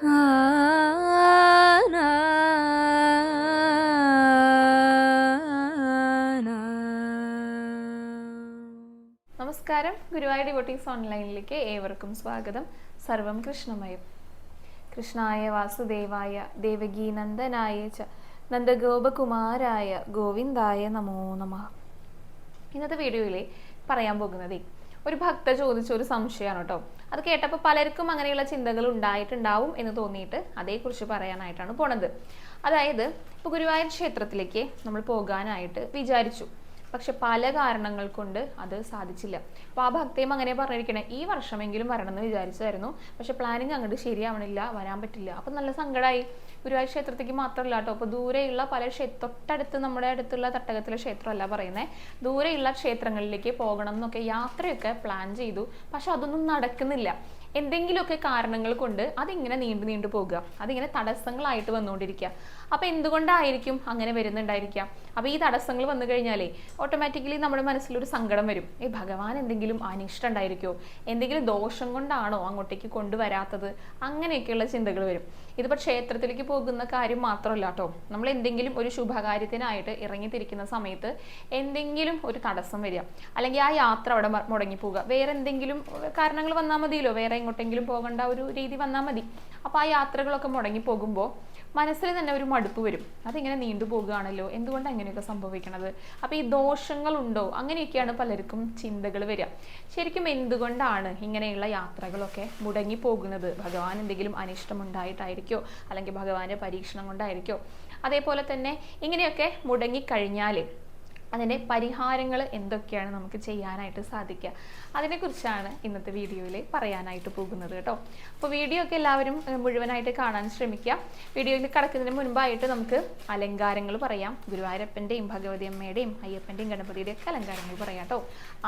നമസ്കാരം, ഗുരുവായൂർ ഡിവോട്ടീസ് ഓൺലൈനിലേക്ക് ഏവർക്കും സ്വാഗതം. സർവം കൃഷ്ണമയം. കൃഷ്ണായ വാസുദേവായ ദേവകീ നന്ദനായ ച നന്ദഗോപകുമാരായ ഗോവിന്ദായ നമോ നമഃ. ഇന്നത്തെ വീഡിയോയിൽ പറയാൻ പോകുന്നത് ഒരു ഭക്ത ചോദിച്ച ഒരു സംശയമാണ് കേട്ടോ. അത് കേട്ടപ്പോൾ പലർക്കും അങ്ങനെയുള്ള ചിന്തകൾ ഉണ്ടായിട്ടുണ്ടാവും എന്ന് തോന്നിയിട്ട് അതേക്കുറിച്ച് പറയാനായിട്ടാണ് പോണത്. അതായത് ഇപ്പോൾ ഗുരുവായൂർ ക്ഷേത്രത്തിലേക്ക് നമ്മൾ പോകാനായിട്ട് വിചാരിച്ചു, പക്ഷെ പല കാരണങ്ങൾ കൊണ്ട് അത് സാധിച്ചില്ല. അപ്പോൾ ആ ഭക്തയും അങ്ങനെ പറഞ്ഞിരിക്കണേ, ഈ വർഷമെങ്കിലും വരണമെന്ന് വിചാരിച്ചായിരുന്നു, പക്ഷെ പ്ലാനിങ് അങ്ങോട്ട് ശരിയാവണില്ല, വരാൻ പറ്റില്ല. അപ്പം നല്ല സങ്കടമായി. ഗുരുവായൂർ ക്ഷേത്രത്തേക്ക് മാത്രമല്ല കേട്ടോ, അപ്പോൾ ദൂരെയുള്ള പല തൊട്ടടുത്ത് നമ്മുടെ അടുത്തുള്ള തട്ടകത്തിലെ ക്ഷേത്രമല്ല പറയുന്നത്, ദൂരെയുള്ള ക്ഷേത്രങ്ങളിലേക്ക് പോകണം എന്നൊക്കെ യാത്രയൊക്കെ പ്ലാൻ ചെയ്തു. പക്ഷെ അതൊന്നും നടക്കുന്നില്ല. എന്തെങ്കിലുമൊക്കെ കാരണങ്ങൾ കൊണ്ട് അതിങ്ങനെ നീണ്ടു പോകുക, അതിങ്ങനെ തടസ്സങ്ങളായിട്ട് വന്നുകൊണ്ടിരിക്കുക. അപ്പം എന്തുകൊണ്ടായിരിക്കും അങ്ങനെ വരുന്നുണ്ടായിരിക്കാം? അപ്പോൾ ഈ തടസ്സങ്ങൾ വന്നു കഴിഞ്ഞാലേ ഓട്ടോമാറ്റിക്കലി നമ്മുടെ മനസ്സിലൊരു സങ്കടം വരും. ഭഗവാൻ എന്തെങ്കിലും അനിഷ്ടം ഉണ്ടായിരിക്കുമോ, എന്തെങ്കിലും ദോഷം കൊണ്ടാണോ അങ്ങോട്ടേക്ക് കൊണ്ടുവരാത്തത്, അങ്ങനെയൊക്കെയുള്ള ചിന്തകൾ വരും. ഇതിപ്പോൾ ക്ഷേത്രത്തിലേക്ക് പോകുന്ന കാര്യം മാത്രമല്ല കേട്ടോ, നമ്മൾ എന്തെങ്കിലും ഒരു ശുഭകാര്യത്തിനായിട്ട് ഇറങ്ങിത്തിരിക്കുന്ന സമയത്ത് എന്തെങ്കിലും ഒരു തടസ്സം വരിക, അല്ലെങ്കിൽ ആ യാത്ര അവിടെ മുടങ്ങിപ്പോവുക, വേറെ എന്തെങ്കിലും കാരണങ്ങൾ വന്നാൽ മതിയല്ലോ, വേറെ എങ്ങോട്ടെങ്കിലും പോകേണ്ട ഒരു രീതി വന്നാൽ മതി. അപ്പോൾ ആ യാത്രകളൊക്കെ മുടങ്ങി പോകുമ്പോൾ മനസ്സിൽ തന്നെ ഒരു മടുപ്പ് വരും. അതിങ്ങനെ നീണ്ടുപോകുകയാണല്ലോ, എന്തുകൊണ്ടാണ് ഇങ്ങനെയൊക്കെ സംഭവിക്കണത്, അപ്പോൾ ഈ ദോഷങ്ങളുണ്ടോ, അങ്ങനെയൊക്കെയാണ് പലർക്കും ചിന്തകൾ വരിക. ശരിക്കും എന്തുകൊണ്ടാണ് ഇങ്ങനെയുള്ള യാത്രകളൊക്കെ മുടങ്ങി പോകുന്നത്? ഭഗവാൻ എന്തെങ്കിലും അനിഷ്ടമുണ്ടായിട്ടായിരിക്കോ, അല്ലെങ്കിൽ ഭഗവാന്റെ പരീക്ഷണം കൊണ്ടായിരിക്കോ? അതേപോലെ തന്നെ ഇങ്ങനെയൊക്കെ മുടങ്ങിക്കഴിഞ്ഞാൽ അതിൻ്റെ പരിഹാരങ്ങൾ എന്തൊക്കെയാണ് നമുക്ക് ചെയ്യാനായിട്ട് സാധിക്കുക, അതിനെക്കുറിച്ചാണ് ഇന്നത്തെ വീഡിയോയിൽ പറയാനായിട്ട് പോകുന്നത് കേട്ടോ. അപ്പോൾ വീഡിയോ ഒക്കെ എല്ലാവരും മുഴുവനായിട്ട് കാണാൻ ശ്രമിക്കുക. വീഡിയോയിൽ കടക്കുന്നതിന് മുൻപായിട്ട് നമുക്ക് അലങ്കാരങ്ങൾ പറയാം. ഗുരുവായൂരപ്പൻ്റെയും ഭഗവതി അമ്മയുടെയും അയ്യപ്പൻ്റെയും ഗണപതിയുടെയും ഒക്കെ അലങ്കാരങ്ങൾ പറയാം കേട്ടോ.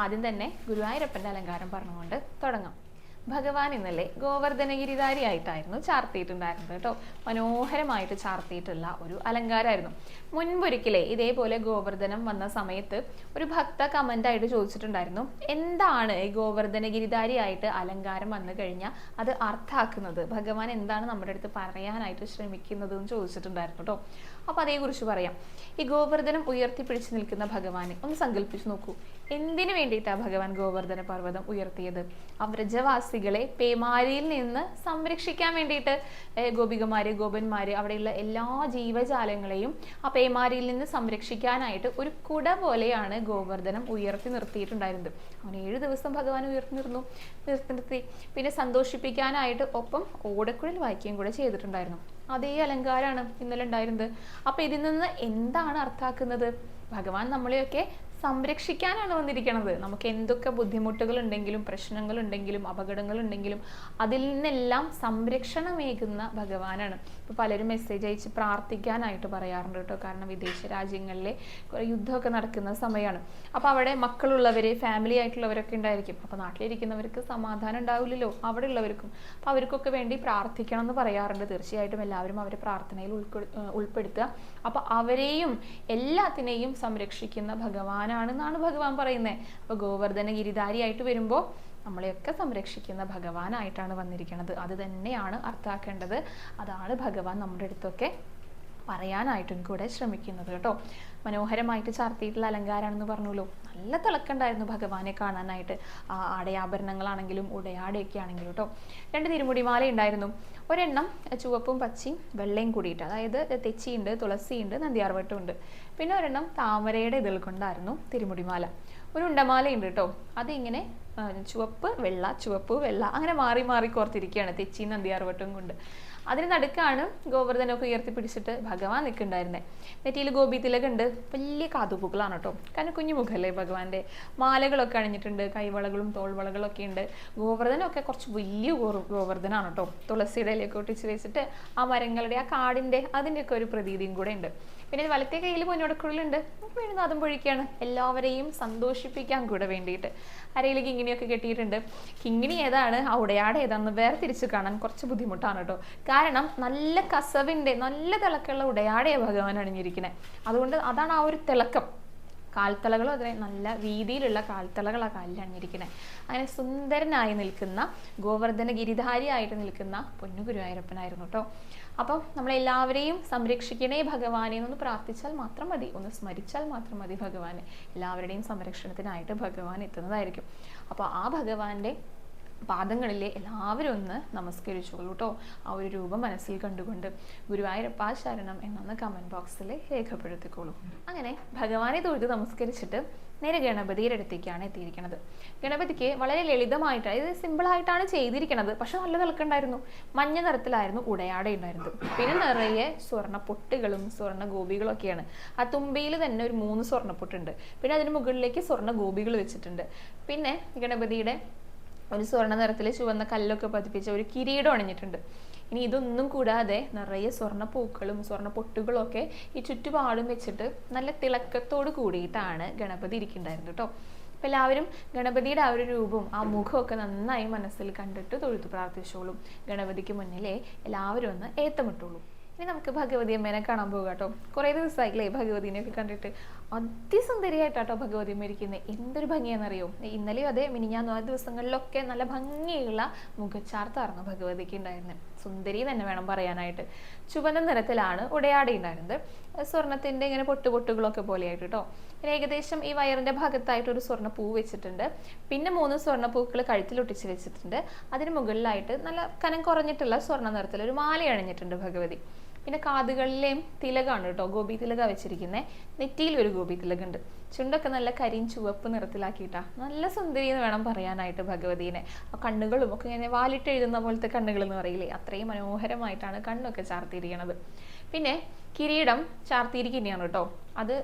ആദ്യം തന്നെ ഗുരുവായൂരപ്പൻ്റെ അലങ്കാരം പറഞ്ഞുകൊണ്ട് തുടങ്ങാം. ഭഗവാൻ ഇന്നലെ ഗോവർദ്ധനഗിരിധാരിയായിട്ടായിരുന്നു ചാർത്തിയിട്ടുണ്ടായിരുന്നത് കേട്ടോ. മനോഹരമായിട്ട് ചാർത്തിയിട്ടുള്ള ഒരു അലങ്കാരമായിരുന്നു. മുൻപൊരിക്കലേ ഇതേപോലെ ഗോവർദ്ധനം വന്ന സമയത്ത് ഒരു ഭക്ത കമൻ്റായിട്ട് ചോദിച്ചിട്ടുണ്ടായിരുന്നു, എന്താണ് ഈ ഗോവർദ്ധനഗിരിധാരിയായിട്ട് അലങ്കാരം വന്നു കഴിഞ്ഞാൽ അത് അർത്ഥാക്കുന്നത്, ഭഗവാൻ എന്താണ് നമ്മുടെ അടുത്ത് പറയാനായിട്ട് ശ്രമിക്കുന്നത് എന്ന് ചോദിച്ചിട്ടുണ്ടായിരുന്നു കേട്ടോ. അപ്പോൾ അതേക്കുറിച്ച് പറയാം. ഈ ഗോവർദ്ധനം ഉയർത്തിപ്പിടിച്ച് നിൽക്കുന്ന ഭഗവാനെ ഒന്ന് സങ്കല്പിച്ച് നോക്കൂ. എന്തിനു വേണ്ടിയിട്ടാണ് ഭഗവാൻ ഗോവർദ്ധന പർവ്വതം ഉയർത്തിയത്? ആ വ്രജവാസികളെ പേമാരിയിൽ നിന്ന് സംരക്ഷിക്കാൻ വേണ്ടിയിട്ട്. ഗോപികമാര്, ഗോപന്മാര്, അവിടെയുള്ള എല്ലാ ജീവജാലങ്ങളെയും ആ പേമാരിയിൽ നിന്ന് സംരക്ഷിക്കാനായിട്ട് ഒരു കുട പോലെയാണ് ഗോവർദ്ധനം ഉയർത്തി നിർത്തിയിട്ടുണ്ടായിരുന്നത്. അവൻ 7 ദിവസം ഭഗവാൻ ഉയർത്തി നിർത്തി. പിന്നെ സന്തോഷിപ്പിക്കാനായിട്ട് ഒപ്പം ഓടക്കുഴൽ വായിക്കുകയും കൂടെ ചെയ്തിട്ടുണ്ടായിരുന്നു. അതേ അലങ്കാരമാണ് ഇന്നലെ ഉണ്ടായിരുന്നത്. അപ്പൊ ഇതിൽ നിന്ന് എന്താണ് അർത്ഥാക്കുന്നത്? ഭഗവാൻ നമ്മളെയൊക്കെ സംരക്ഷിക്കാനാണ് വന്നിരിക്കുന്നത്. നമുക്ക് എന്തൊക്കെ ബുദ്ധിമുട്ടുകൾ ഉണ്ടെങ്കിലും, പ്രശ്നങ്ങൾ ഉണ്ടെങ്കിലും, അപകടങ്ങൾ ഉണ്ടെങ്കിലും അതിൽ നിന്നെല്ലാം സംരക്ഷണമേകുന്ന ഭഗവാനാണ്. ഇപ്പോൾ പലരും മെസ്സേജ് അയച്ച് പ്രാർത്ഥിക്കാനായിട്ട് പറയാറുണ്ട് കേട്ടോ. കാരണം വിദേശ രാജ്യങ്ങളിലെ യുദ്ധമൊക്കെ നടക്കുന്ന സമയമാണ്. അപ്പോൾ അവിടെ മക്കളുള്ളവർ, ഫാമിലി ആയിട്ടുള്ളവരൊക്കെ ഉണ്ടായിരിക്കും. അപ്പോൾ നാട്ടിലിരിക്കുന്നവർക്ക് സമാധാനം ഉണ്ടാവില്ലല്ലോ, അവിടെ ഉള്ളവർക്കും. അപ്പോൾ അവർക്കൊക്കെ വേണ്ടി പ്രാർത്ഥിക്കണം എന്ന് പറയാറുണ്ട്. തീർച്ചയായിട്ടും എല്ലാവരും അവരെ പ്രാർത്ഥനയിൽ ഉൾപ്പെടുത്തുക. അപ്പോൾ അവരെയും എല്ലാത്തിനെയും സംരക്ഷിക്കുന്ന ഭഗവാനാണെന്നാണ് ഭഗവാൻ പറയുന്നത്. അപ്പോൾ ഗോവർദ്ധന ഗിരിധാരിയായിട്ട് വരുമ്പോൾ നമ്മളെയൊക്കെ സംരക്ഷിക്കുന്ന ഭഗവാനായിട്ടാണ് വന്നിരിക്കുന്നത്. അത് തന്നെയാണ് അർത്ഥാക്കേണ്ടത്. അതാണ് ഭഗവാൻ നമ്മുടെ അടുത്തൊക്കെ പറയാനായിട്ടും കൂടെ ശ്രമിക്കുന്നത് കേട്ടോ. മനോഹരമായിട്ട് ചാർത്തിയിട്ടുള്ള അലങ്കാരമാണെന്ന് പറഞ്ഞല്ലോ. നല്ല തിളക്കണ്ടായിരുന്നു ഭഗവാനെ കാണാനായിട്ട്. ആടയാഭരണങ്ങളാണെങ്കിലും ഉടയാടയൊക്കെ ആണെങ്കിലും കേട്ടോ. 2 തിരുമുടിമാല ഉണ്ടായിരുന്നു. ഒരെണ്ണം ചുവപ്പും പച്ചയും വെള്ളയും കൂടിയിട്ട്, അതായത് തെച്ചിയുണ്ട്, തുളസിയുണ്ട്, നന്ദിയാർവട്ടം ഉണ്ട്. പിന്നെ ഒരെണ്ണം താമരയുടെ ഇതിൽ കൊണ്ടായിരുന്നു തിരുമുടിമാല. ഒരു ഉണ്ടമാലയുണ്ട് കേട്ടോ. അതിങ്ങനെ ചുവപ്പ് വെള്ള, ചുവപ്പ് വെള്ള, അങ്ങനെ മാറി മാറി കോർത്തിരിക്കുകയാണ് തെച്ചിയും നന്ദിയാർവട്ടവും കൊണ്ട്. അതിന് നടുക്കാണ് ഗോവർദ്ധനമൊക്കെ ഉയർത്തിപ്പിടിച്ചിട്ട് ഭഗവാൻ നിൽക്കുന്നുണ്ടായിരുന്നത്. നെറ്റിയിൽ ഗോപി തിലകുണ്ട്. വലിയ കാതുപൂക്കളാണ് കേട്ടോ. കാരണം കുഞ്ഞു മുഖല്ലേ ഭഗവാന്റെ. മാലകളൊക്കെ അണിഞ്ഞിട്ടുണ്ട്, കൈവളകളും തോൾവളകളൊക്കെ ഉണ്ട്. ഗോവർദ്ധനമൊക്കെ കുറച്ച് വലിയ ഗോവർദ്ധനാണ് കേട്ടോ. തുളസിയുടെ ഇലയൊക്കെ ഒട്ടിച്ച് വെച്ചിട്ട് ആ മരങ്ങളുടെ, ആ കാടിൻ്റെ, അതിൻ്റെയൊക്കെ ഒരു പ്രതീതിയും കൂടെ ഉണ്ട്. പിന്നെ വലത്തെ കയ്യിൽ പൊന്നോടക്കുള്ളുണ്ട്. വീണ്ടും അതും പൊഴിക്കുകയാണ്, എല്ലാവരെയും സന്തോഷിപ്പിക്കാൻ കൂടെ വേണ്ടിയിട്ട്. അരയിൽ കിങ്ങിണിയൊക്കെ കെട്ടിയിട്ടുണ്ട്. കിങ്ങിണി ഏതാണ്, ആ ഉടയാട ഏതാണെന്ന് വേർതിരിച്ച് കാണാൻ കുറച്ച് ബുദ്ധിമുട്ടാണ് കേട്ടോ. കാരണം നല്ല കസവിൻ്റെ, നല്ല തിളക്കമുള്ള ഉടയാടയാണ് ഭഗവാൻ അണിഞ്ഞിരിക്കുന്നത്. അതുകൊണ്ട് അതാണ് ആ ഒരു തിളക്കം. കാൽത്തളകളും അതിനെ നല്ല വീതിയിലുള്ള കാൽത്തളകളാണ് കാലിൽ അണിഞ്ഞിരിക്കുന്നത്. അങ്ങനെ സുന്ദരനായി നിൽക്കുന്ന ഗോവർദ്ധന ഗിരിധാരിയായിട്ട് നിൽക്കുന്ന പൊന്നു ഗുരുവായൂരപ്പനായിരുന്നു കേട്ടോ. അപ്പം നമ്മളെല്ലാവരെയും സംരക്ഷിക്കണേ ഭഗവാനെ എന്നൊന്ന് പ്രാർത്ഥിച്ചാൽ മാത്രം മതി, ഒന്ന് സ്മരിച്ചാൽ മാത്രം മതി ഭഗവാനെ. എല്ലാവരുടെയും സംരക്ഷണത്തിനായിട്ട് ഭഗവാൻ എത്തുന്നതായിരിക്കും. അപ്പോൾ ആ ഭഗവാന്റെ പാദങ്ങളിലെ എല്ലാവരും ഒന്ന് നമസ്കരിച്ചോളൂ കേട്ടോ. ആ ഒരു രൂപം മനസ്സിൽ കണ്ടുകൊണ്ട് ഗുരുവായൂരപ്പ ശരണം എന്നൊന്ന് കമൻറ്റ് ബോക്സിൽ രേഖപ്പെടുത്തിക്കോളൂ. അങ്ങനെ ഭഗവാനെ തൊഴുത് നമസ്കരിച്ചിട്ട് നേരെ ഗണപതിയുടെ അടുത്തേക്കാണ് എത്തിയിരിക്കുന്നത്. ഗണപതിക്ക് വളരെ ലളിതമായിട്ട്, അതായത് സിമ്പിളായിട്ടാണ് ചെയ്തിരിക്കുന്നത്. പക്ഷെ നല്ല തിളക്കുണ്ടായിരുന്നു. മഞ്ഞ നിറത്തിലായിരുന്നു ഉടയാട ഉണ്ടായിരുന്നത്. പിന്നെ നിറയെ സ്വർണ്ണ പൊട്ടുകളും സ്വർണ്ണ ഗോപികളൊക്കെയാണ്. ആ തുമ്പിയിൽ തന്നെ ഒരു 3 സ്വർണ്ണപ്പൊട്ടുണ്ട്. പിന്നെ അതിന് മുകളിലേക്ക് സ്വർണ്ണ ഗോപികൾ വെച്ചിട്ടുണ്ട്. പിന്നെ ഗണപതിയുടെ ഒരു സ്വർണ്ണ നിറത്തിൽ ചുവന്ന കല്ലൊക്കെ പതിപ്പിച്ച ഒരു കിരീടം അണിഞ്ഞിട്ടുണ്ട്. ഇനി ഇതൊന്നും കൂടാതെ നിറയെ സ്വർണ്ണ പൂക്കളും സ്വർണ്ണ പൊട്ടുകളും ഒക്കെ ഈ ചുറ്റുപാടും വെച്ചിട്ട് നല്ല തിളക്കത്തോട് കൂടിയിട്ടാണ് ഗണപതി ഇരിക്കുന്നുണ്ടായിരുന്നു കേട്ടോ. അപ്പം എല്ലാവരും ഗണപതിയുടെ ആ ഒരു രൂപവും ആ മുഖമൊക്കെ നന്നായി മനസ്സിൽ കണ്ടിട്ട് തൊഴുതു പ്രാർത്ഥിച്ചോളും. ഗണപതിക്ക് മുന്നിലെ എല്ലാവരും ഒന്ന് ഏത്തമിട്ടോളൂ. ഇനി നമുക്ക് ഭഗവതി അമ്മേനെ കാണാൻ പോകുക കേട്ടോ. കുറേ ദിവസമായില്ലേ ഭഗവതിനെയൊക്കെ കണ്ടിട്ട്. അതിസുന്ദരിയായിട്ടാട്ടോ ഭഗവതി അമ്മ ഇരിക്കുന്നത്. എന്തൊരു ഭംഗിയാണെന്നറിയോ. ഇന്നലെയും അതെ മിനിഞ്ഞാന്ന് ആ ദിവസങ്ങളിലൊക്കെ നല്ല ഭംഗിയുള്ള മുഖച്ചാർത്തായിരുന്നു ഭഗവതിക്ക് ഉണ്ടായിരുന്നത്. സുന്ദരി തന്നെ വേണം പറയാനായിട്ട്. ചുവന്ന നിറത്തിലാണ് ഉടയാട ഉണ്ടായിരുന്നത്. സ്വർണത്തിന്റെ ഇങ്ങനെ പൊട്ടുപൊട്ടുകളൊക്കെ പോലെയായിട്ട് കേട്ടോ. പിന്നെ ഏകദേശം ഈ വയറിന്റെ ഭാഗത്തായിട്ട് ഒരു സ്വർണ്ണ പൂ വെച്ചിട്ടുണ്ട്. പിന്നെ 3 സ്വർണ്ണ പൂക്കൾ കഴുത്തിലൊട്ടിച്ച് വെച്ചിട്ടുണ്ട്. അതിന് മുകളിലായിട്ട് നല്ല കനം കുറഞ്ഞിട്ടുള്ള സ്വർണ്ണ നിറത്തിൽ ഒരു മാല അണിഞ്ഞിട്ടുണ്ട് ഭഗവതി. പിന്നെ കാതുകളിലെയും തിലകാണ് കേട്ടോ, ഗോപി തിലക വെച്ചിരിക്കുന്നത്. നെറ്റിയിൽ ഒരു ഗോപി തിലകുണ്ട്. ചുണ്ടൊക്കെ നല്ല കരിയും ചുവപ്പ് നിറത്തിലാക്കിയിട്ടാ നല്ല സുന്ദരി എന്ന് വേണം പറയാനായിട്ട് ഭഗവതീനെ. ആ കണ്ണുകളും ഒക്കെ ഇങ്ങനെ വാലിട്ട് എഴുതുന്ന പോലത്തെ കണ്ണുകൾ എന്ന് പറയില്ലേ, അത്രയും മനോഹരമായിട്ടാണ് കണ്ണൊക്കെ ചാർത്തിയിരിക്കുന്നത്. പിന്നെ കിരീടം ചാർത്തിയിരിക്കുന്നതാണ് കേട്ടോ. അത്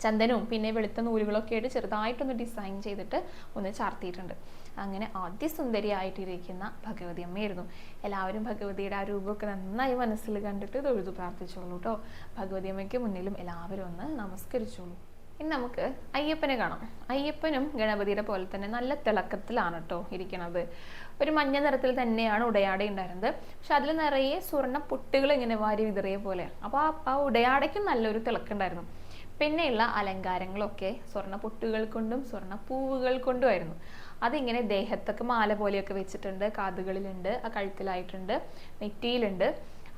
ചന്ദനവും പിന്നെ വെളുത്ത നൂലുകളൊക്കെ ആയിട്ട് ചെറുതായിട്ടൊന്ന് ഡിസൈൻ ചെയ്തിട്ട് ഒന്ന് ചാർത്തിയിട്ടുണ്ട്. അങ്ങനെ അതിസുന്ദരിയായിട്ടിരിക്കുന്ന ഭഗവതി അമ്മയായിരുന്നു. എല്ലാവരും ഭഗവതിയുടെ ആ രൂപമൊക്കെ നന്നായി മനസ്സിൽ കണ്ടിട്ട് തൊഴുതു പ്രാർത്ഥിച്ചോളൂ കേട്ടോ. ഭഗവതി അമ്മയ്ക്ക് മുന്നിലും എല്ലാവരും ഒന്ന് നമസ്കരിച്ചോളൂ. ഇനി നമുക്ക് അയ്യപ്പനെ കാണാം. അയ്യപ്പനും ഗണപതിയുടെ പോലെ തന്നെ നല്ല തിളക്കത്തിലാണ് കേട്ടോ ഇരിക്കുന്നത്. ഒരു മഞ്ഞ നിറത്തിൽ തന്നെയാണ് ഉടയാട ഉണ്ടായിരുന്നത്. പക്ഷെ അതിൽ നിറയെ സ്വർണ്ണ പൊട്ടുകൾ ഇങ്ങനെ വാരി വിതറിയ പോലെ. അപ്പോൾ ആ ഉടയാടയ്ക്കും നല്ലൊരു തിളക്കുണ്ടായിരുന്നു. പിന്നെയുള്ള അലങ്കാരങ്ങളൊക്കെ സ്വർണ്ണ പൊട്ടുകൾ കൊണ്ടും സ്വർണ്ണ പൂവുകൾ കൊണ്ടുമായിരുന്നു. അതിങ്ങനെ ദേഹത്തൊക്കെ മാല പോലെയൊക്കെ വെച്ചിട്ടുണ്ട്. കാതുകളിലുണ്ട്, ആ കഴുത്തിലായിട്ടുണ്ട്, നെറ്റിയിലുണ്ട്.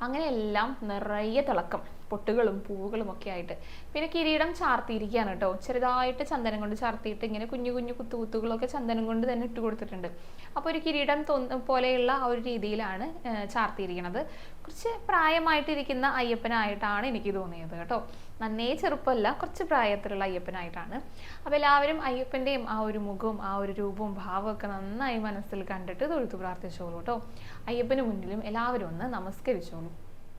അങ്ങനെയെല്ലാം നിറയെ തിളക്കം, പൊട്ടുകളും പൂവുകളും ഒക്കെ ആയിട്ട്. പിന്നെ കിരീടം ചാർത്തിയിരിക്കുകയാണ് കേട്ടോ. ചെറുതായിട്ട് ചന്ദനം കൊണ്ട് ചാർത്തിയിട്ട് ഇങ്ങനെ കുഞ്ഞു കുഞ്ഞു കുത്തുകുത്തുകളൊക്കെ ചന്ദനം കൊണ്ട് തന്നെ ഇട്ട് കൊടുത്തിട്ടുണ്ട്. അപ്പോൾ ഒരു കിരീടം പോലെയുള്ള ആ ഒരു രീതിയിലാണ് ചാർത്തിയിരിക്കുന്നത്. കുറച്ച് പ്രായമായിട്ടിരിക്കുന്ന അയ്യപ്പനായിട്ടാണ് എനിക്ക് തോന്നിയത് കേട്ടോ. നന്നേ ചെറുപ്പമല്ല, കുറച്ച് പ്രായത്തിലുള്ള അയ്യപ്പനായിട്ടാണ്. അപ്പോൾ എല്ലാവരും അയ്യപ്പൻ്റെയും ആ ഒരു മുഖവും ആ ഒരു രൂപവും ഭാവവും ഒക്കെ നന്നായി മനസ്സിൽ കണ്ടിട്ട് തൊഴുതു പ്രാർത്ഥിച്ചോളൂ കേട്ടോ. അയ്യപ്പന് മുന്നിലും എല്ലാവരും ഒന്ന് നമസ്കരിച്ചോളൂ.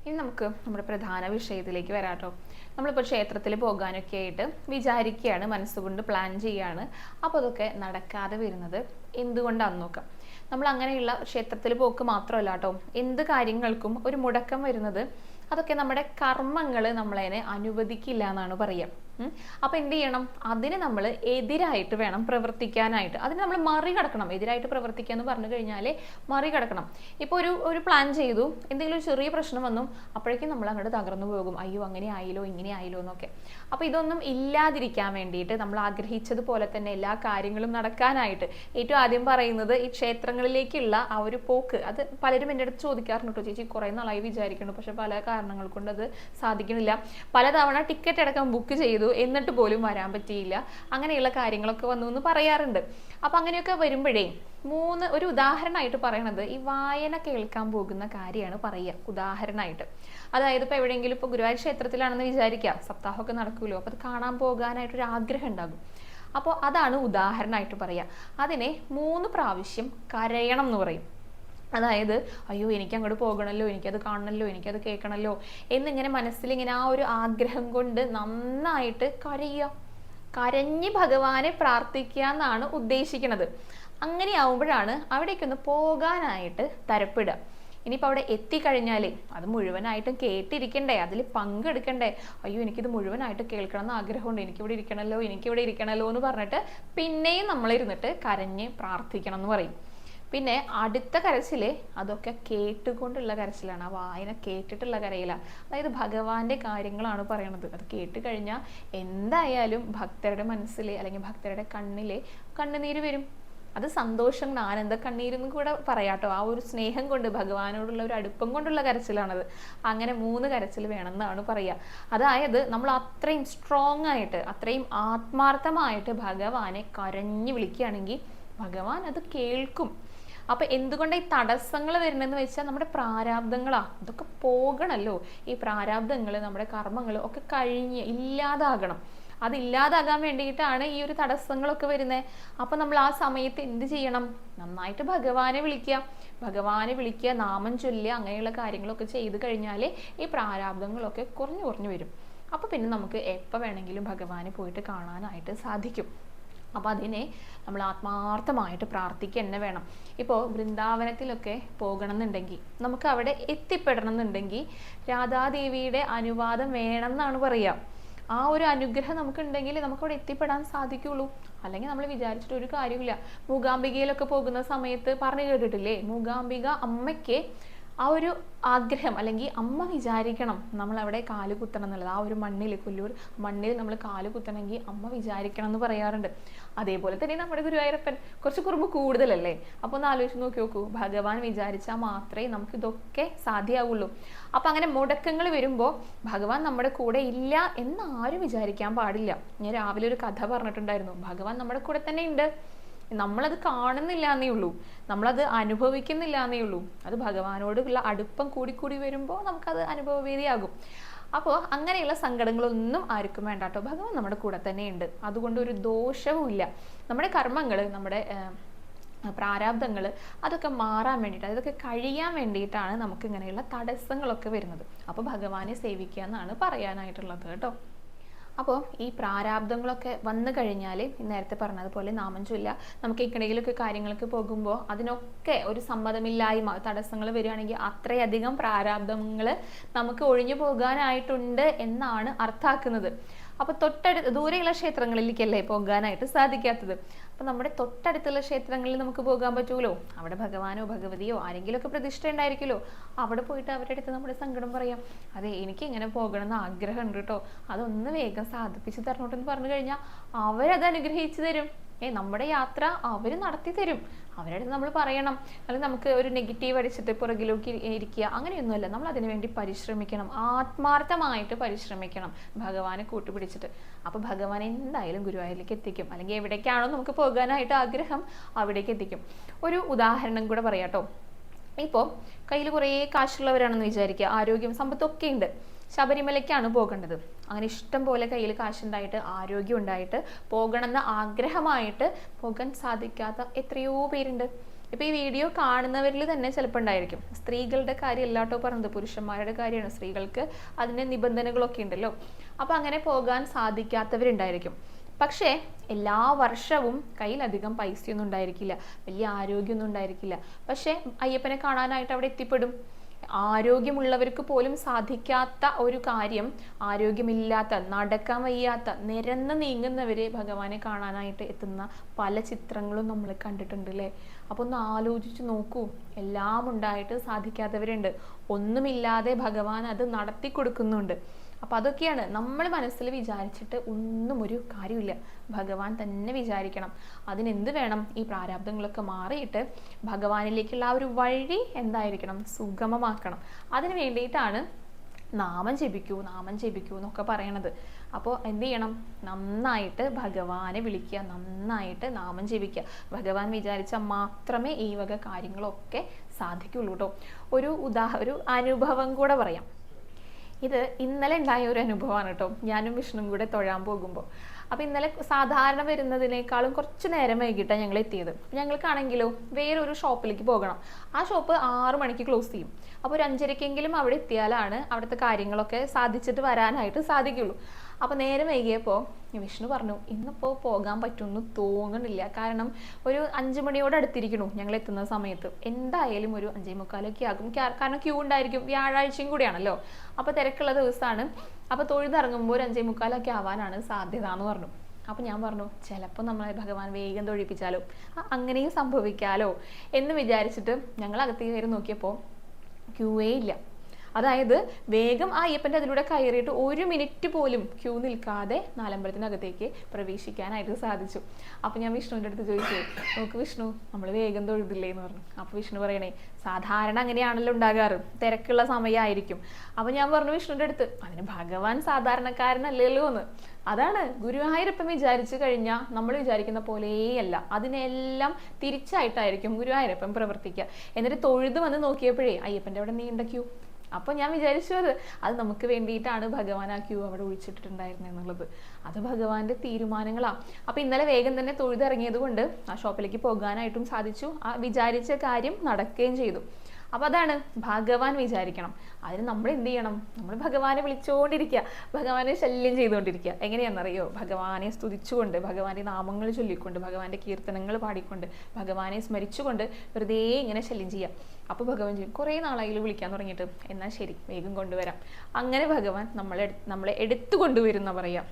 ഇനി നമുക്ക് നമ്മുടെ പ്രധാന വിഷയത്തിലേക്ക് വരാം കേട്ടോ. നമ്മളിപ്പോൾ ക്ഷേത്രത്തിൽ പോകാനൊക്കെ ആയിട്ട് വിചാരിക്കുകയാണ്, മനസ്സുകൊണ്ട് പ്ലാൻ ചെയ്യുകയാണ്. അപ്പോൾ അതൊക്കെ നടക്കാതെ വരുന്നത് എന്തുകൊണ്ടാണെന്ന് നോക്കാം. നമ്മൾ അങ്ങനെയുള്ള ക്ഷേത്രത്തിൽ പോക്ക് മാത്രമല്ല കേട്ടോ, എന്ത് കാര്യങ്ങൾക്കും ഒരു മുടക്കം വരുന്നത് അതൊക്കെ നമ്മുടെ കർമ്മങ്ങൾ നമ്മളതിനെ അനുവദിക്കില്ല എന്നാണ് പറയുക. അപ്പം എന്ത് ചെയ്യണം? അതിന് നമ്മൾ എതിരായിട്ട് വേണം പ്രവർത്തിക്കാനായിട്ട്. അതിന് നമ്മൾ മറികടക്കണം. എതിരായിട്ട് പ്രവർത്തിക്കുക എന്ന് പറഞ്ഞു കഴിഞ്ഞാൽ മറികടക്കണം. ഇപ്പോൾ ഒരു പ്ലാൻ ചെയ്തു, എന്തെങ്കിലും ഒരു ചെറിയ പ്രശ്നം വന്നു, അപ്പോഴേക്കും നമ്മൾ അങ്ങോട്ട് തകർന്നു പോകും. അയ്യോ അങ്ങനെ ആയില്ലോ ഇങ്ങനെ ആയില്ലോ എന്നൊക്കെ. അപ്പോൾ ഇതൊന്നും ഇല്ലാതിരിക്കാൻ വേണ്ടിയിട്ട് നമ്മൾ ആഗ്രഹിച്ചതുപോലെ തന്നെ എല്ലാ കാര്യങ്ങളും നടക്കാനായിട്ട് ഏറ്റവും ആദ്യം പറയുന്നത് ഈ ക്ഷേത്രങ്ങളിലേക്കുള്ള ആ ഒരു പോക്ക്. അത് പലരും എൻ്റെ അടുത്ത് ചോദിക്കാറുണ്ട് കേട്ടോ, ചേച്ചി കുറേ നാളായി വിചാരിക്കുന്നു, പക്ഷെ പല കാരണങ്ങൾ കൊണ്ട് അത് സാധിക്കണില്ല. പലതവണ ടിക്കറ്റ് അടക്കം ബുക്ക് ചെയ്തു, എന്നിട്ട് പോലും വരാൻ പറ്റിയില്ല. അങ്ങനെയുള്ള കാര്യങ്ങളൊക്കെ വന്നു എന്ന് പറയാറുണ്ട്. അപ്പൊ അങ്ങനെയൊക്കെ വരുമ്പോഴേ ഒരു ഉദാഹരണമായിട്ട് പറയണത് ഈ വായന കേൾക്കാൻ പോകുന്ന കാര്യമാണ് പറയുക ഉദാഹരണമായിട്ട്. അതായത് ഇപ്പൊ എവിടെയെങ്കിലും ഇപ്പൊ ഗുരുവായൂർ ക്ഷേത്രത്തിലാണെന്ന് വിചാരിക്കാം, സപ്താഹമൊക്കെ നടക്കുമല്ലോ, അപ്പൊ അത് കാണാൻ പോകാനായിട്ടൊരു ആഗ്രഹം ഉണ്ടാകും. അപ്പോൾ അതാണ് ഉദാഹരണമായിട്ട് പറയുക. അതിനെ 3 പ്രാവശ്യം കരയണം എന്ന് പറയും. അതായത് അയ്യോ എനിക്ക് അങ്ങോട്ട് പോകണമല്ലോ, എനിക്കത് കാണണമല്ലോ, എനിക്കത് കേൾക്കണമല്ലോ എന്നിങ്ങനെ മനസ്സിലിങ്ങനെ ആ ഒരു ആഗ്രഹം കൊണ്ട് നന്നായിട്ട് കരഞ്ഞ് ഭഗവാനെ പ്രാർത്ഥിക്കുക എന്നാണ് ഉദ്ദേശിക്കുന്നത്. അങ്ങനെയാവുമ്പോഴാണ് അവിടേക്കൊന്ന് പോകാനായിട്ട് തരപ്പെടുക. ഇനിയിപ്പോൾ അവിടെ എത്തിക്കഴിഞ്ഞാൽ അത് മുഴുവനായിട്ടും കേട്ടിരിക്കണ്ടേ, അതിൽ പങ്കെടുക്കണ്ടേ. അയ്യോ എനിക്കിത് മുഴുവനായിട്ട് കേൾക്കണം എന്ന് ആഗ്രഹമുണ്ട്, എനിക്കിവിടെ ഇരിക്കണമല്ലോ എന്ന് പറഞ്ഞിട്ട് പിന്നെയും നമ്മളിരുന്നിട്ട് കരഞ്ഞ് പ്രാർത്ഥിക്കണം എന്ന് പറയും. പിന്നെ അടുത്ത കരച്ചില് അതൊക്കെ കേട്ടുകൊണ്ടുള്ള കരച്ചിലാണ്, ആ വായന കേട്ടിട്ടുള്ള കരയിലാണ്. അതായത് ഭഗവാന്റെ കാര്യങ്ങളാണ് പറയണത്. അത് കേട്ട് കഴിഞ്ഞാൽ എന്തായാലും ഭക്തരുടെ മനസ്സിൽ അല്ലെങ്കിൽ ഭക്തരുടെ കണ്ണില് കണ്ണുനീര് വരും. അത് സന്തോഷം, ആനന്ദ കണ്ണീരെന്നും കൂടെ പറയാട്ടോ. ആ ഒരു സ്നേഹം കൊണ്ട്, ഭഗവാനോടുള്ള ഒരു അടുപ്പം കൊണ്ടുള്ള കരച്ചിലാണത്. അങ്ങനെ 3 കരച്ചിൽ വേണമെന്നാണ് പറയുക. അതായത് നമ്മൾ അത്രയും സ്ട്രോങ് ആയിട്ട്, അത്രയും ആത്മാർത്ഥമായിട്ട് ഭഗവാനെ കരഞ്ഞു വിളിക്കുകയാണെങ്കിൽ ഭഗവാൻ അത് കേൾക്കും. അപ്പൊ എന്തുകൊണ്ട് ഈ തടസ്സങ്ങൾ വരുന്നതെന്ന് വെച്ചാൽ നമ്മുടെ പ്രാരാബ്ദങ്ങളാ. ഇതൊക്കെ പോകണല്ലോ. ഈ പ്രാരാബ്ദങ്ങൾ, നമ്മുടെ കർമ്മങ്ങൾ ഒക്കെ കഴിഞ്ഞ് ഇല്ലാതാകണം. അതില്ലാതാകാൻ വേണ്ടിയിട്ടാണ് ഈ ഒരു തടസ്സങ്ങളൊക്കെ വരുന്നത്. അപ്പൊ നമ്മൾ ആ സമയത്ത് എന്ത് ചെയ്യണം? നന്നായിട്ട് ഭഗവാനെ വിളിക്കുക, ഭഗവാനെ വിളിക്കുക, നാമം ചൊല്ലുക, അങ്ങനെയുള്ള കാര്യങ്ങളൊക്കെ ചെയ്ത് കഴിഞ്ഞാൽ ഈ പ്രാരാബ്ദങ്ങളൊക്കെ കുറഞ്ഞു കുറഞ്ഞു വരും. അപ്പൊ പിന്നെ നമുക്ക് എപ്പോൾ വേണമെങ്കിലും ഭഗവാനെ പോയിട്ട് കാണാനായിട്ട് സാധിക്കും. അപ്പോൾ അതിനെ നമ്മൾ ആത്മാർത്ഥമായിട്ട് പ്രാർത്ഥിക്കുക തന്നെ വേണം. ഇപ്പോൾ വൃന്ദാവനത്തിലൊക്കെ പോകണം എന്നുണ്ടെങ്കിൽ, നമുക്ക് അവിടെ എത്തിപ്പെടണം എന്നുണ്ടെങ്കിൽ രാധാദേവിയുടെ അനുവാദം വേണം എന്നാണ് പറയുക. ആ ഒരു അനുഗ്രഹം നമുക്ക് ഉണ്ടെങ്കിൽ നമുക്ക് അവിടെ എത്തിപ്പെടാൻ സാധിക്കുള്ളൂ. അല്ലെങ്കിൽ നമ്മൾ വിചാരിച്ചിട്ട് ഒരു കാര്യമില്ല. മൂകാംബികയിലൊക്കെ പോകുന്ന സമയത്ത് പറഞ്ഞു കേട്ടിട്ടില്ലേ, മൂകാംബിക അമ്മയ്ക്ക് ആ ഒരു ആഗ്രഹം, അല്ലെങ്കിൽ അമ്മ വിചാരിക്കണം നമ്മൾ അവിടെ കാല് കുത്തണം എന്നുള്ളത്. ആ ഒരു മണ്ണിൽ, കൊല്ലൂർ മണ്ണിൽ നമ്മൾ കാല് കുത്തണമെങ്കിൽ അമ്മ വിചാരിക്കണം എന്ന് പറയാറുണ്ട്. അതേപോലെ തന്നെ നമ്മുടെ ഗുരുവായൂരപ്പൻ കുറച്ച് കുറുമ്പ് കൂടുതലല്ലേ. അപ്പൊ ഒന്ന് ആലോചിച്ച് നോക്കൂ, ഭഗവാൻ വിചാരിച്ചാൽ മാത്രമേ നമുക്ക് ഇതൊക്കെ സാധ്യമാവുള്ളൂ. അപ്പൊ അങ്ങനെ മുടക്കങ്ങൾ വരുമ്പോൾ ഭഗവാൻ നമ്മുടെ കൂടെ ഇല്ല എന്ന് ആരും വിചാരിക്കാൻ പാടില്ല. ഞാൻ രാവിലെ ഒരു കഥ പറഞ്ഞിട്ടുണ്ടായിരുന്നു. ഭഗവാൻ നമ്മുടെ കൂടെ തന്നെ ഉണ്ട്, നമ്മളത് കാണുന്നില്ല എന്നേ ഉള്ളൂ, നമ്മളത് അനുഭവിക്കുന്നില്ല എന്നേ ഉള്ളൂ. അത് ഭഗവാനോടുള്ള അടുപ്പം കൂടിക്കൂടി വരുമ്പോൾ നമുക്കത് അനുഭവവേദിയാകും. അപ്പോൾ അങ്ങനെയുള്ള സങ്കടങ്ങളൊന്നും ആർക്കും വേണ്ട കേട്ടോ. ഭഗവാൻ നമ്മുടെ കൂടെ തന്നെ ഉണ്ട്. അതുകൊണ്ട് ഒരു ദോഷവും ഇല്ല. നമ്മുടെ കർമ്മങ്ങൾ, നമ്മുടെ പ്രാരാബ്ദങ്ങൾ അതൊക്കെ മാറാൻ വേണ്ടിയിട്ട്, അതൊക്കെ കഴിയാൻ വേണ്ടിയിട്ടാണ് നമുക്ക് ഇങ്ങനെയുള്ള തടസ്സങ്ങളൊക്കെ വരുന്നത്. അപ്പോൾ ഭഗവാനെ സേവിക്കുക എന്നാണ് പറയാനായിട്ടുള്ളത് കേട്ടോ. അപ്പോൾ ഈ പ്രാരാബ്ദങ്ങളൊക്കെ വന്നു കഴിഞ്ഞാൽ നേരത്തെ പറഞ്ഞതുപോലെ നാമം ചൊല്ലുക. നമുക്ക് ഇക്കടയിലൊക്കെ കാര്യങ്ങൾക്ക് പോകുമ്പോൾ അതിനൊക്കെ ഒരു സമ്മതമില്ലായ്മ, തടസ്സങ്ങൾ വരികയാണെങ്കിൽ അത്രയധികം പ്രാരാബ്ദങ്ങൾ നമുക്ക് ഒഴിഞ്ഞു പോകാനായിട്ടുണ്ട് എന്നാണ് അർത്ഥാക്കുന്നത്. അപ്പോൾ ദൂരെയുള്ള ക്ഷേത്രങ്ങളിലേക്കല്ലേ പോകാനായിട്ട് സാധിക്കാത്തത്. അപ്പം നമ്മുടെ തൊട്ടടുത്തുള്ള ക്ഷേത്രങ്ങളിൽ നമുക്ക് പോകാൻ പറ്റുമല്ലോ. അവിടെ ഭഗവാനോ ഭഗവതിയോ ആരെങ്കിലുമൊക്കെ പ്രതിഷ്ഠ ഉണ്ടായിരിക്കുമല്ലോ. അവിടെ പോയിട്ട് അവരുടെ അടുത്ത് നമ്മുടെ സങ്കടം പറയാം. അതെ, എനിക്ക് ഇങ്ങനെ പോകണം എന്ന് ആഗ്രഹം ഉണ്ട് കേട്ടോ, അതൊന്ന് വേഗം സാധിപ്പിച്ച് തരണോട്ടെന്ന് പറഞ്ഞു കഴിഞ്ഞാൽ അവരത് അനുഗ്രഹിച്ചു തരും. നമ്മുടെ യാത്ര അവർ നടത്തി തരും. അവരുടെ അടുത്ത് നമ്മൾ പറയണം. അല്ലെങ്കിൽ നമുക്ക് ഒരു നെഗറ്റീവ് അടിച്ചിട്ട് പുറകിലേക്ക് ഇരിക്കുക, അങ്ങനെയൊന്നുമല്ല. നമ്മൾ അതിനു വേണ്ടി പരിശ്രമിക്കണം, ആത്മാർത്ഥമായിട്ട് പരിശ്രമിക്കണം, ഭഗവാനെ കൂട്ടുപിടിച്ചിട്ട്. അപ്പോൾ ഭഗവാൻ എന്തായാലും ഗുരുവായൂരിലേക്ക് എത്തിക്കും. അല്ലെങ്കിൽ എവിടേക്കാണോ നമുക്ക് പോകാനായിട്ട് ആഗ്രഹം അവിടേക്ക് എത്തിക്കും. ഒരു ഉദാഹരണം കൂടെ പറയാട്ടോ. ഇപ്പോൾ കയ്യിൽ കുറേ കാശുള്ളവരാണെന്ന് വിചാരിക്കുക, ആരോഗ്യം സമ്പത്തൊക്കെ ഉണ്ട്, ശബരിമലയ്ക്കാണ് പോകേണ്ടത്. അങ്ങനെ ഇഷ്ടം പോലെ കയ്യിൽ കാശുണ്ടായിട്ട് ആരോഗ്യം ഉണ്ടായിട്ട് പോകണമെന്ന് ആഗ്രഹമായിട്ട് പോകാൻ സാധിക്കാത്ത എത്രയോ പേരുണ്ട്. ഇപ്പൊ ഈ വീഡിയോ കാണുന്നവരിൽ തന്നെ ചിലപ്പോൾ ഉണ്ടായിരിക്കും. സ്ത്രീകളുടെ കാര്യം അല്ലാട്ടോ പറഞ്ഞത്, പുരുഷന്മാരുടെ കാര്യമാണ്. സ്ത്രീകൾക്ക് അതിന്റെ നിബന്ധനകളൊക്കെ ഉണ്ടല്ലോ. അപ്പൊ അങ്ങനെ പോകാൻ സാധിക്കാത്തവരുണ്ടായിരിക്കും. പക്ഷേ എല്ലാ വർഷവും കയ്യിലധികം പൈസയൊന്നും ഉണ്ടായിരിക്കില്ല, വലിയ ആരോഗ്യമൊന്നും ഉണ്ടായിരിക്കില്ല. പക്ഷെ അയ്യപ്പനെ കാണാനായിട്ട് അവിടെ എത്തിപ്പെടും. ആരോഗ്യമുള്ളവർക്ക് പോലും സാധിക്കാത്ത ഒരു കാര്യം ആരോഗ്യമില്ലാത്ത, നടക്കാൻ വയ്യാത്ത, നിരന്ന് നീങ്ങുന്നവരെ ഭഗവാനെ കാണാനായിട്ട് എത്തുന്ന പല ചിത്രങ്ങളും നമ്മൾ കണ്ടിട്ടുണ്ട് അല്ലേ. അപ്പൊ ഒന്ന് ആലോചിച്ച് നോക്കൂ. എല്ലാം ഉണ്ടായിട്ട് സാധിക്കാത്തവരുണ്ട്. ഒന്നുമില്ലാതെ ഭഗവാൻ അത് നടത്തി കൊടുക്കുന്നുണ്ട്. അപ്പൊ അതൊക്കെയാണ് നമ്മൾ മനസ്സിൽ വിചാരിച്ചിട്ട് ഒന്നും ഒരു കാര്യമില്ല. ഭഗവാൻ തന്നെ വിചാരിക്കണം. അതിനെന്ത് വേണം? ഈ പ്രാരാബ്ദങ്ങളൊക്കെ മാറിയിട്ട് ഭഗവാനിലേക്കുള്ള ആ ഒരു വഴി എന്തായിരിക്കണം? സുഗമമാക്കണം. അതിന് വേണ്ടിയിട്ടാണ് നാമം ജപിക്കൂ, നാമം ജപിക്കൂ എന്നൊക്കെ പറയണത്. അപ്പോൾ എന്ത് ചെയ്യണം? നന്നായിട്ട് ഭഗവാനെ വിളിക്കുക, നന്നായിട്ട് നാമം ജപിക്കുക. ഭഗവാൻ വിചാരിച്ചാൽ മാത്രമേ ഈ വക കാര്യങ്ങളൊക്കെ സാധിക്കുള്ളൂ കേട്ടോ. ഒരു അനുഭവം കൂടെ പറയാം. ഇത് ഇന്നലെ ഉണ്ടായ ഒരു അനുഭവമാണ് കേട്ടോ. ഞാനും വിഷ്ണുവും കൂടെ തൊഴാൻ പോകുമ്പോൾ, അപ്പോൾ ഇന്നലെ സാധാരണ വരുന്നതിനേക്കാളും കുറച്ച് നേരം വൈകിട്ടാണ് ഞങ്ങൾ എത്തിയത്. ഞങ്ങൾക്കാണെങ്കിലോ വേറൊരു ഷോപ്പിലേക്ക് പോകണം. ആ ഷോപ്പ് 6 മണിക്ക് ക്ലോസ് ചെയ്യും. അപ്പോൾ ഒരു 5:30-ക്കെങ്കിലും അവിടെ എത്തിയാലാണ് അവിടുത്തെ കാര്യങ്ങളൊക്കെ സാധിച്ചിട്ട് വരാനായിട്ട് സാധിക്കുള്ളൂ. അപ്പോൾ നേരം വൈകിയപ്പോൾ വിഷ്ണു പറഞ്ഞു, ഇന്നിപ്പോൾ പോകാൻ പറ്റുമെന്ന് തോന്നുന്നില്ല. കാരണം ഒരു 5 മണിയോട് അടുത്തിരിക്കണു ഞങ്ങൾ എത്തുന്ന സമയത്ത്. എന്തായാലും ഒരു 5:45 ആകും. കാരണം ക്യൂ ഉണ്ടായിരിക്കും. വ്യാഴാഴ്ചയും കൂടിയാണല്ലോ, അപ്പോൾ തിരക്കുള്ള ദിവസമാണ്. അപ്പോൾ തൊഴുതിറങ്ങുമ്പോൾ ഒരു 5:45 ആവാനാണ് സാധ്യത എന്ന് പറഞ്ഞു. അപ്പോൾ ഞാൻ പറഞ്ഞു ചിലപ്പോൾ നമ്മളെ ഭഗവാൻ വേഗം തൊഴിപ്പിച്ചാലോ, അങ്ങനെയും സംഭവിക്കാലോ എന്ന് വിചാരിച്ചിട്ട് ഞങ്ങൾ അകത്തേക്ക് കയറി നോക്കിയപ്പോൾ ക്യൂവേ ഇല്ല. അതായത് വേഗം ആ അയ്യപ്പൻ്റെ അതിലൂടെ കയറിയിട്ട് 1 മിനിറ്റ് പോലും ക്യൂ നിൽക്കാതെ നാലമ്പലത്തിനകത്തേക്ക് പ്രവേശിക്കാനായിട്ട് സാധിച്ചു. അപ്പോൾ ഞാൻ വിഷ്ണുവിൻ്റെ അടുത്ത് ചോദിച്ചു, നോക്ക് വിഷ്ണു, നമ്മൾ വേഗം തൊഴുതില്ലേ എന്ന് പറഞ്ഞു. അപ്പോൾ വിഷ്ണു പറയണേ, സാധാരണ അങ്ങനെയാണല്ലോ ഉണ്ടാകാറ്, തിരക്കുള്ള സമയമായിരിക്കും. അപ്പോൾ ഞാൻ പറഞ്ഞു വിഷ്ണുവിൻ്റെ അടുത്ത്, അതിന് ഭഗവാൻ സാധാരണക്കാരനല്ലല്ലോ എന്ന്. അതാണ് ഗുരുവായൂരപ്പൻ വിചാരിച്ചു കഴിഞ്ഞാൽ നമ്മൾ വിചാരിക്കുന്ന പോലെയല്ല, അതിനെല്ലാം തിരിച്ചായിട്ടായിരിക്കും ഗുരുവായൂരപ്പൻ പ്രവർത്തിക്കുക. എന്നിട്ട് തൊഴുത് വന്ന് നോക്കിയപ്പോഴേ അയ്യപ്പൻ്റെ അവിടെ നീണ്ട ക്യൂ. അപ്പോൾ ഞാൻ വിചാരിച്ചു അത് നമുക്ക് വേണ്ടിയിട്ടാണ് ഭഗവാൻ ആ ക്യൂ അവിടെ ഒഴിച്ചിട്ടുണ്ടായിരുന്നത് എന്നുള്ളത്. അത് ഭഗവാന്റെ തീരുമാനങ്ങളാണ്. അപ്പോൾ ഇന്നലെ വേഗം തന്നെ തൊഴുതിറങ്ങിയത് കൊണ്ട് ആ ഷോപ്പിലേക്ക് പോകാനായിട്ടും സാധിച്ചു, ആ വിചാരിച്ച കാര്യം നടക്കുകയും ചെയ്തു. അപ്പോൾ അതാണ് ഭഗവാൻ വിചാരിക്കണം. അതിന് നമ്മൾ എന്ത് ചെയ്യണം? നമ്മൾ ഭഗവാനെ വിളിച്ചുകൊണ്ടിരിക്കുക, ഭഗവാനെ ശല്യം ചെയ്തുകൊണ്ടിരിക്കുക. എങ്ങനെയാണെന്നറിയോ? ഭഗവാനെ സ്തുതിച്ചുകൊണ്ട്, ഭഗവാന്റെ നാമങ്ങൾ ചൊല്ലിക്കൊണ്ട്, ഭഗവാന്റെ കീർത്തനങ്ങൾ പാടിക്കൊണ്ട്, ഭഗവാനെ സ്മരിച്ചുകൊണ്ട് വെറുതെ ഇങ്ങനെ ശല്യം ചെയ്യുക. അപ്പോൾ ഭഗവാൻ ചെയ്യും, കുറേ നാളായി വിളിക്കാൻ തുടങ്ങിയിട്ട്, എന്നാൽ ശരി വേഗം കൊണ്ടുവരാം. അങ്ങനെ ഭഗവാൻ നമ്മളെ എടുത്തു കൊണ്ടുവരുന്ന പറയാം.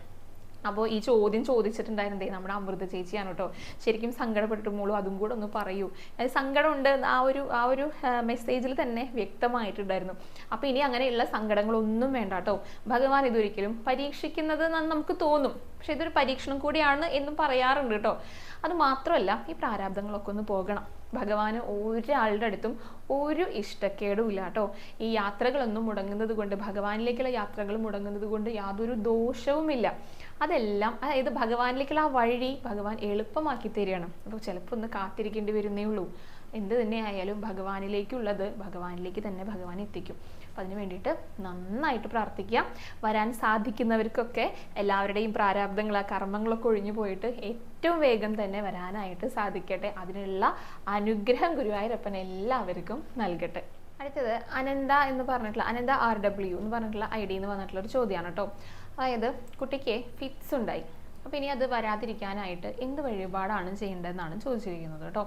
അപ്പോൾ ഈ ചോദ്യം ചോദിച്ചിട്ടുണ്ടായിരുന്നേ നമ്മുടെ അമൃത ചേച്ചിയാണ് കേട്ടോ. ശരിക്കും സങ്കടപ്പെട്ടിട്ട് മോളും അതും കൂടെ ഒന്ന് പറയൂ. സങ്കടമുണ്ട് ആ ഒരു മെസ്സേജിൽ തന്നെ വ്യക്തമായിട്ടുണ്ടായിരുന്നു. അപ്പോൾ ഇനി അങ്ങനെയുള്ള സങ്കടങ്ങളൊന്നും വേണ്ട കേട്ടോ. ഭഗവാൻ ഇതൊരിക്കലും പരീക്ഷിക്കുന്നത് നമുക്ക് തോന്നും, പക്ഷെ ഇതൊരു പരീക്ഷണം കൂടിയാണ് എന്നും പറയാറുണ്ട് കേട്ടോ. അത് മാത്രമല്ല, ഈ പ്രാരാബ്ദങ്ങളൊക്കെ ഒന്ന് പോകണം. ഭഗവാന് ഒരാളുടെ അടുത്തും ഒരു ഇഷ്ടക്കേടും ഇല്ല കേട്ടോ. ഈ യാത്രകളൊന്നും മുടങ്ങുന്നത് കൊണ്ട്, ഭഗവാനിലേക്കുള്ള യാത്രകൾ മുടങ്ങുന്നത് കൊണ്ട് യാതൊരു ദോഷവുമില്ല. അതെല്ലാം, അതായത് ഭഗവാനിലേക്കുള്ള ആ വഴി ഭഗവാൻ എളുപ്പമാക്കി തരികയാണ്. അപ്പോൾ ചിലപ്പോൾ ഒന്ന് കാത്തിരിക്കേണ്ടി വരുന്നേ ഉള്ളൂ. എന്ത് തന്നെ ആയാലും ഭഗവാനിലേക്കുള്ളത് ഭഗവാനിലേക്ക് തന്നെ ഭഗവാൻ എത്തിക്കും. അപ്പം അതിന് വേണ്ടിയിട്ട് നന്നായിട്ട് പ്രാർത്ഥിക്കുക. വരാൻ സാധിക്കുന്നവർക്കൊക്കെ എല്ലാവരുടെയും പ്രാരാബ്ദങ്ങൾ, ആ കർമ്മങ്ങളൊക്കെ ഒഴിഞ്ഞു പോയിട്ട് ഏറ്റവും വേഗം തന്നെ വരാനായിട്ട് സാധിക്കട്ടെ. അതിനുള്ള അനുഗ്രഹം ഗുരുവായൂരപ്പൻ എല്ലാവർക്കും നൽകട്ടെ. അടുത്തത് അനന്ത എന്ന് പറഞ്ഞിട്ടുള്ള, അനന്ത RW എന്ന് പറഞ്ഞിട്ടുള്ള ID എന്ന് പറഞ്ഞിട്ടുള്ള ഒരു ചോദ്യമാണ് കേട്ടോ. അതായത് കുട്ടിക്ക് ഫിറ്റ്സ് ഉണ്ടായി. അപ്പോൾ ഇനി അത് വരാതിരിക്കാനായിട്ട് എന്ത് വഴിപാടാണ് ചെയ്യേണ്ടതെന്നാണ് ചോദിച്ചിരിക്കുന്നത് കേട്ടോ.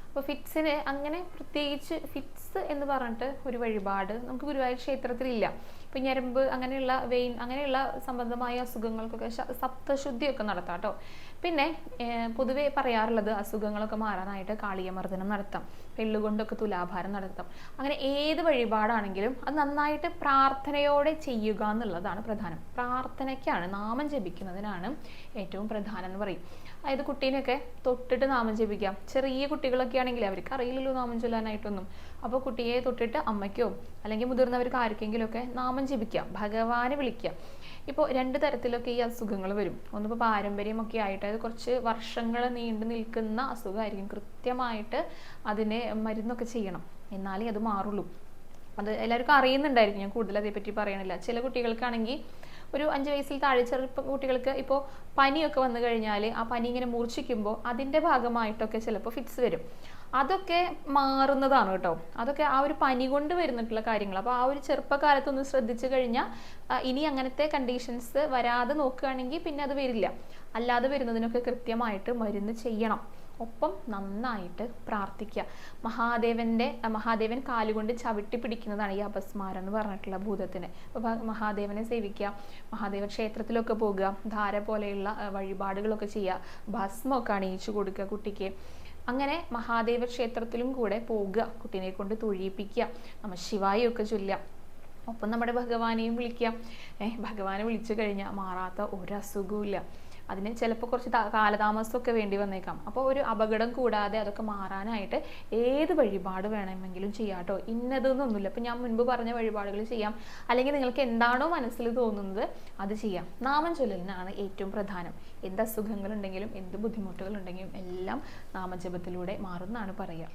അപ്പോൾ ഫിറ്റ്സിന് അങ്ങനെ പ്രത്യേകിച്ച് ഫിറ്റ്സ് എന്ന് പറഞ്ഞിട്ട് ഒരു വഴിപാട് നമുക്ക് ഗുരുവായൂർ ക്ഷേത്രത്തിലില്ല. ഇപ്പം ഞരമ്പ് അങ്ങനെയുള്ള വെയിൻ അങ്ങനെയുള്ള സംബന്ധമായ അസുഖങ്ങൾക്കൊക്കെ സപ്തശുദ്ധിയൊക്കെ നടത്താം കേട്ടോ. പിന്നെ പൊതുവെ പറയാറുള്ളത് അസുഖങ്ങളൊക്കെ മാറാനായിട്ട് കാളിയമർദ്ദനം നടത്താം, എള്ളുകൊണ്ടൊക്കെ തുലാഭാരം നടത്താം. അങ്ങനെ ഏത് വഴിപാടാണെങ്കിലും അത് നന്നായിട്ട് പ്രാർത്ഥനയോടെ ചെയ്യുക എന്നുള്ളതാണ് പ്രധാനം. പ്രാർത്ഥനയ്ക്കാണ്, നാമം ജപിക്കുന്നതിനാണ് ഏറ്റവും പ്രധാനം എന്ന് പറയും. അതായത് കുട്ടീനെയൊക്കെ തൊട്ടിട്ട് നാമം ജപിക്കാം. ചെറിയ കുട്ടികളൊക്കെ ആണെങ്കിൽ അവർക്ക് അറിയില്ലല്ലോ നാമം ചൊല്ലാനായിട്ടൊന്നും. അപ്പോൾ കുട്ടിയെ തൊട്ടിട്ട് അമ്മയ്ക്കോ അല്ലെങ്കിൽ മുതിർന്നവർക്ക് ആർക്കെങ്കിലുമൊക്കെ നാമം ജപിക്കാം, ഭഗവാനെ വിളിക്കാം. ഇപ്പോൾ 2 തരത്തിലൊക്കെ ഈ അസുഖങ്ങൾ വരും. ഒന്നിപ്പോൾ പാരമ്പര്യമൊക്കെ ആയിട്ട്, അതായത് കുറച്ച് വർഷങ്ങൾ നീണ്ടു നിൽക്കുന്ന അസുഖമായിരിക്കും. കൃത്യമായിട്ട് അതിനെ മരുന്നൊക്കെ ചെയ്യണം, എന്നാലേ അത് മാറുള്ളൂ. അത് എല്ലാവർക്കും അറിയുന്നുണ്ടായിരിക്കും, ഞാൻ കൂടുതൽ അതേപ്പറ്റി പറയണില്ല. ചില കുട്ടികൾക്കാണെങ്കിൽ ഒരു 5 വയസ്സിൽ താഴെ ചെറുപ്പം കുട്ടികൾക്ക് ഇപ്പോൾ പനിയൊക്കെ വന്നു കഴിഞ്ഞാൽ ആ പനി ഇങ്ങനെ മൂർച്ഛിക്കുമ്പോൾ അതിൻ്റെ ഭാഗമായിട്ടൊക്കെ ചിലപ്പോൾ ഫിറ്റ്സ് വരും. അതൊക്കെ മാറുന്നതാണ് കേട്ടോ. അതൊക്കെ ആ ഒരു പനി കൊണ്ട് വരുന്നിട്ടുള്ള കാര്യങ്ങൾ. അപ്പോൾ ആ ഒരു ചെറുപ്പകാലത്തൊന്ന് ശ്രദ്ധിച്ചു കഴിഞ്ഞാൽ ഇനി അങ്ങനത്തെ കണ്ടീഷൻസ് വരാതെ നോക്കുകയാണെങ്കിൽ പിന്നെ അത് വരില്ല. അല്ലാതെ വരുന്നതിനൊക്കെ കൃത്യമായിട്ട് മരുന്ന് ചെയ്യണം. ഒപ്പം നന്നായിട്ട് പ്രാർത്ഥിക്കുക. മഹാദേവൻ കാലുകൊണ്ട് ചവിട്ടി പിടിക്കുന്നതാണ് ഈ അപസ്മാരം എന്ന് പറഞ്ഞിട്ടുള്ള ഭൂതത്തിന്. അപ്പോൾ മഹാദേവനെ സേവിക്കുക, മഹാദേവ ക്ഷേത്രത്തിലൊക്കെ പോകുക, ധാര പോലെയുള്ള വഴിപാടുകളൊക്കെ ചെയ്യുക, ഭസ്മൊക്കെ അണിയിച്ചു കൊടുക്കുക കുട്ടിക്ക്. അങ്ങനെ മഹാദേവ ക്ഷേത്രത്തിലും കൂടെ പോകുക, കുട്ടീനെ കൊണ്ട് തൊഴിയിപ്പിക്കുക, നമഃശിവായൊക്കെ ചൊല്ലുക. ഒപ്പം നമ്മുടെ ഭഗവാനെയും വിളിക്കുക. ഭഗവാനെ വിളിച്ചു കഴിഞ്ഞാൽ മാറാത്ത ഒരു അസുഖവും ഇല്ല. അതിന് ചിലപ്പോൾ കുറച്ച് കാലതാമസമൊക്കെ വേണ്ടി വന്നേക്കാം. അപ്പോൾ ഒരു അപകടം കൂടാതെ അതൊക്കെ മാറാനായിട്ട് ഏത് വഴിപാട് വേണമെങ്കിലും ചെയ്യാം കേട്ടോ. ഇന്നതൊന്നുമില്ല. ഇപ്പം ഞാൻ മുൻപ് പറഞ്ഞ വഴിപാടുകൾ ചെയ്യാം, അല്ലെങ്കിൽ നിങ്ങൾക്ക് എന്താണോ മനസ്സിൽ തോന്നുന്നത് അത് ചെയ്യാം. നാമം ചൊല്ലലിനാണ് ഏറ്റവും പ്രധാനം. എന്ത് അസുഖങ്ങളുണ്ടെങ്കിലും എന്ത് ബുദ്ധിമുട്ടുകളുണ്ടെങ്കിലും എല്ലാം നാമജപത്തിലൂടെ മാറുമെന്നാണ് പറയുക.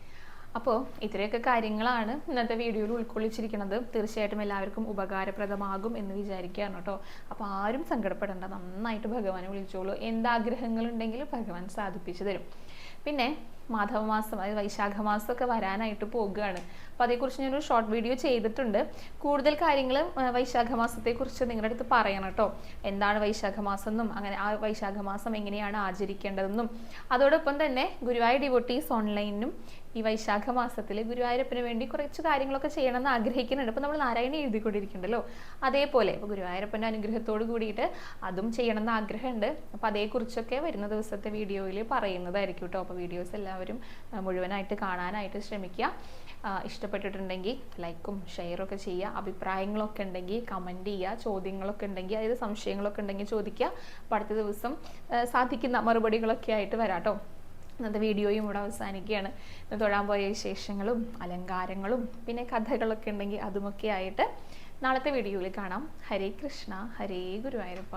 അപ്പോൾ ഇത്രയൊക്കെ കാര്യങ്ങളാണ് ഇന്നത്തെ വീഡിയോയിൽ ഉൾക്കൊള്ളിച്ചിരിക്കുന്നത്. തീർച്ചയായിട്ടും എല്ലാവർക്കും ഉപകാരപ്രദമാകും എന്ന് വിചാരിക്കുകയാണ് കേട്ടോ. അപ്പോൾ ആരും സങ്കടപ്പെടേണ്ട, നന്നായിട്ട് ഭഗവാനെ വിളിച്ചോളൂ. എന്താഗ്രഹങ്ങളുണ്ടെങ്കിലും ഭഗവാൻ സാധിപ്പിച്ചു തരും. പിന്നെ മാധവമാസം അതായത് വൈശാഖ മാസമൊക്കെ വരാനായിട്ട് പോകുകയാണ്. അപ്പോൾ അതേക്കുറിച്ച് ഞാനൊരു ഷോർട്ട് വീഡിയോ ചെയ്തിട്ടുണ്ട്. കൂടുതൽ കാര്യങ്ങൾ വൈശാഖ മാസത്തെക്കുറിച്ച് നിങ്ങളുടെ അടുത്ത് പറയണം കേട്ടോ. എന്താണ് വൈശാഖ മാസം എന്നും അങ്ങനെ ആ വൈശാഖ മാസം എങ്ങനെയാണ് ആചരിക്കേണ്ടതെന്നും അതോടൊപ്പം തന്നെ ഗുരുവായൂർ ഡിവോട്ടീസ് ഓൺലൈനിനും ഈ വൈശാഖ മാസത്തിൽ ഗുരുവായൂരപ്പന് വേണ്ടി കുറച്ച് കാര്യങ്ങളൊക്കെ ചെയ്യണമെന്ന് ആഗ്രഹിക്കുന്നുണ്ട്. അപ്പോൾ നമ്മൾ നാരായണി എഴുതിക്കൊണ്ടിരിക്കുന്നുണ്ടല്ലോ, അതേപോലെ ഇപ്പോൾ ഗുരുവായൂരപ്പൻ്റെ അനുഗ്രഹത്തോട് കൂടിയിട്ട് അതും ചെയ്യണമെന്ന് ആഗ്രഹമുണ്ട്. അപ്പോൾ അതേക്കുറിച്ചൊക്കെ വരുന്ന ദിവസത്തെ വീഡിയോയിൽ പറയുന്നതായിരിക്കും കേട്ടോ. അപ്പോൾ വീഡിയോസ് എല്ലാവരും മുഴുവനായിട്ട് കാണാനായിട്ട് ശ്രമിക്കുക. ഇഷ്ടപ്പെട്ടിട്ടുണ്ടെങ്കിൽ ലൈക്കും ഷെയറും ഒക്കെ ചെയ്യുക. അഭിപ്രായങ്ങളൊക്കെ ഉണ്ടെങ്കിൽ കമൻറ്റ് ചെയ്യുക. ചോദ്യങ്ങളൊക്കെ ഉണ്ടെങ്കിൽ അതായത് സംശയങ്ങളൊക്കെ ഉണ്ടെങ്കിൽ ചോദിക്കുക. അപ്പോൾ അടുത്ത ദിവസം സാധിക്കുന്ന മറുപടികളൊക്കെ ആയിട്ട് വരാം കേട്ടോ. ഇന്നത്തെ വീഡിയോയും ഇവിടെ അവസാനിക്കുകയാണ്. തൊഴാൻ പോയ വിശേഷങ്ങളും അലങ്കാരങ്ങളും പിന്നെ കഥകളൊക്കെ ഉണ്ടെങ്കിൽ അതുമൊക്കെ ആയിട്ട് നാളത്തെ വീഡിയോയിൽ കാണാം. ഹരേ കൃഷ്ണ, ഹരേ ഗുരുവായൂരപ്പ.